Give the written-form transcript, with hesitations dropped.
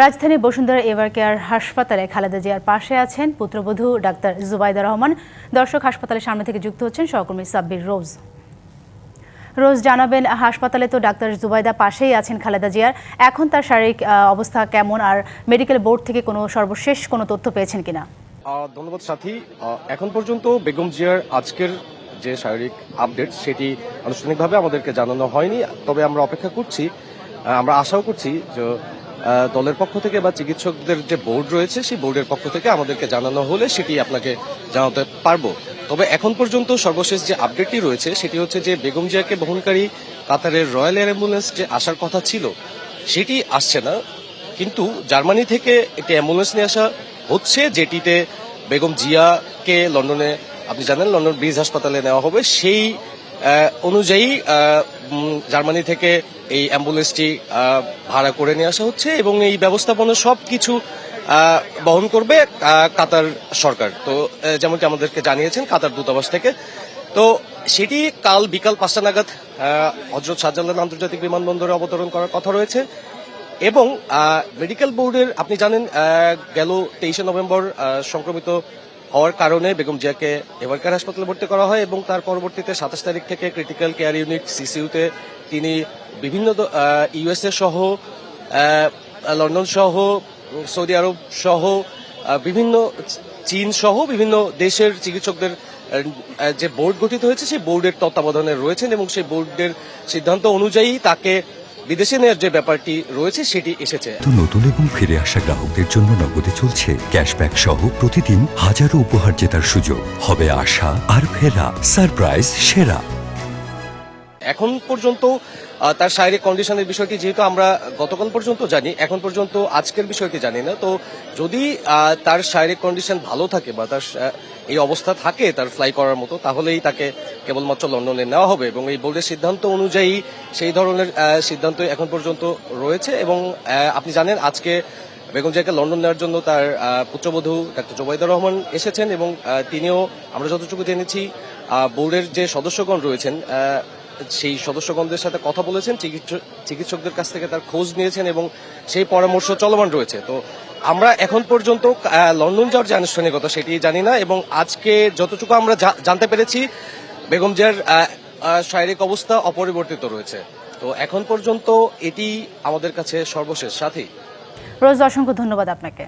রাজধানী Bashundhara ever care হাসপাতালে খালেদা জিয়ার পাশে আছেন পুত্রবধূ ডাক্তার জুবাইদা রহমান। দর্শক, হাসপাতালের সামনে থেকে যুক্ত হচ্ছেন সহকর্মী সাব্বির রোজ। রোজ, জানাবেন, হাসপাতালে তো ডাক্তার জুবাইদা পাশেই আছেন খালেদা জিয়ার, এখন তার শারীরিক অবস্থা কেমন, আর মেডিকেল বোর্ড থেকে সর্বশেষ কোনো তথ্য পেয়েছেন কিনা? ধন্যবাদ সাথী। এখন পর্যন্ত বেগম জিয়ার আজকের যে শারীরিক আপডেট সেটি আনুষ্ঠানিকভাবে আমাদেরকে জানানো হয়নি, তবে আমরা অপেক্ষা করছি, আমরা আশাও করছি যে দলের পক্ষ থেকে বা চিকিৎসকদের যে বোর্ড রয়েছে সেই বোর্ডের পক্ষ থেকে আমাদেরকে জানানো হলে সেটি আপনাকে জানাতে পারবো। তবে এখন পর্যন্ত সর্বশেষ যে আপডেটটি রয়েছে সেটি হচ্ছে যে বেগম জিয়াকে বহনকারী কাতারের রয়্যাল এয়ার অ্যাম্বুলেন্স যে আসার কথা ছিল সেটি আসছে না, কিন্তু জার্মানি থেকে একটি অ্যাম্বুলেন্স নিয়ে আসা হচ্ছে, যেটিতে বেগম জিয়াকে লন্ডনে, আপনি জানেন, লন্ডন ব্রিজ হাসপাতালে নেওয়া হবে। সেই অনুযায়ী জার্মানি থেকে এই অ্যাম্বুলেন্সটি ভাড়া করে নিয়ে আসা হচ্ছে এবং এই ব্যবস্থাপনা সবকিছু বহন করবে কাতার সরকার। তো যেমনটি আমাদেরকে জানিয়েছেন কাতার দূতাবাস থেকে, তো সেটি কাল বিকাল 5টা নাগাদ হযরত শাহজালাল আন্তর্জাতিক বিমানবন্দরে অবতরণ করার কথা রয়েছে। এবং মেডিকেল বোর্ডের, আপনি জানেন, গেল 23শে নভেম্বর সংক্রমিত হওয়ার কারণে বেগম জিয়াকে এভার কেয়ার হাসপাতালে ভর্তি করা হয় এবং তার পরবর্তীতে 27 তারিখ থেকে ক্রিটিক্যাল কেয়ার ইউনিট সিসিইউতে তিনি বিভিন্ন ইউএসএ সহ লন্ডন সহ সৌদি আরব সহ বিভিন্ন চীন সহ বিভিন্ন দেশের চিকিৎসকদের যে বোর্ড গঠিত হয়েছে সেই বোর্ডের তত্ত্বাবধানে রয়েছেন এবং সেই বোর্ডের সিদ্ধান্ত অনুযায়ী তাকে বিদেশে নেওয়ার যে ব্যাপারটি রয়েছে সেটি এসেছে। নতুন এবং ফিরে আসা গ্রাহকদের জন্য নগদে চলছে ক্যাশব্যাক সহ প্রতিদিন হাজারো উপহার জেতার সুযোগ। হবে আশা আর ফেরা, সারপ্রাইজ সেরা। এখন পর্যন্ত তার শারীরিক কন্ডিশনের বিষয়টি যেহেতু আমরা গতকাল পর্যন্ত জানি, এখন পর্যন্ত আজকের বিষয়টি জানি না। তো যদি তার শারীরিক কন্ডিশন ভালো থাকে বা তার এই অবস্থা থাকে তার ফ্লাই করার মতো, তাহলেই তাকে কেবলমাত্র লন্ডনে নেওয়া হবে এবং এই বোর্ডের সিদ্ধান্ত অনুযায়ী সেই ধরনের সিদ্ধান্ত এখন পর্যন্ত রয়েছে। এবং আপনি জানেন আজকে বেগম জিয়াকে লন্ডন নেওয়ার জন্য তার পুত্রবধূ ডাক্তার জুবাইদা রহমান এসেছেন এবং তিনিও, আমরা যতটুকু জেনেছি, বোর্ডের যে সদস্যগণ রয়েছেন সেই সদস্যগণদের সাথে কথা বলেছেন, চিকিৎসকদের কাছ থেকে তার খোঁজ নিয়েছেন এবং সেই পরামর্শ চলমান রয়েছে। তো আমরা এখন পর্যন্ত লন্ডন যাওয়ার যে আনুষ্ঠানিকতা সেটি জানি না এবং আজকে যতটুকু আমরা জানতে পেরেছি বেগম জিয়ার শারীরিক অবস্থা অপরিবর্তিত রয়েছে। তো এখন পর্যন্ত এটি আমাদের কাছে সর্বশেষ সাথী। রোজ, অসংখ্য ধন্যবাদ আপনাকে।